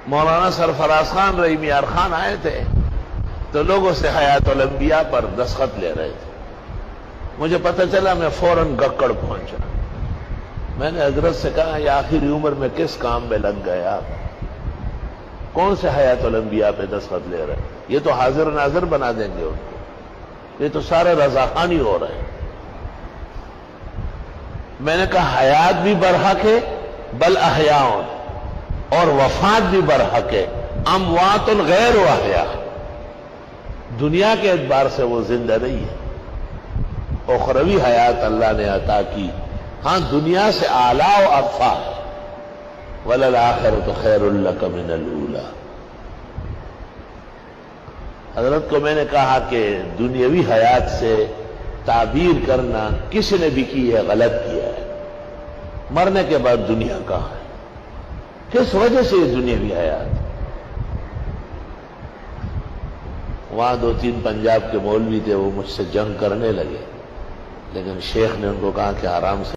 مولانا سرفراز خان رحیم یار خان آئے تھے تو لوگوں سے حیات الانبیاء پر دستخط لے رہے تھے. مجھے پتہ چلا، میں فوراً گکڑ پہنچا. میں نے حضرت سے کہا یہ آخری عمر میں کس کام میں لگ گئے آپ؟ کون سے حیات الانبیاء پہ دستخط لے رہے ہیں؟ یہ تو حاضر ناظر بنا دیں گے ان کو، یہ تو سارے رضاخانی ہو رہے ہیں. میں نے کہا حیات بھی برحق ہے بل احیاء، اور وفات بھی برحق ہے، اموات غیر احیاء. دنیا کے اعتبار سے وہ زندہ نہیں ہے، اخروی حیات اللہ نے عطا کی. ہاں دنیا سے اعلیٰ و ارفع. وَلَلْآخِرَةُ خَيْرٌ لَكَ مِنَ الْأُولَىٰ. حضرت کو میں نے کہا کہ دنیاوی حیات سے تعبیر کرنا کسی نے بھی کی ہے، غلط کیا ہے. مرنے کے بعد دنیا کہاں ہے؟ کس وجہ سے یہ دنیاوی حیات؟ وہاں 2-3 پنجاب کے مولوی تھے، وہ مجھ سے جنگ کرنے لگے، لیکن شیخ نے ان کو کہا کہ آرام سے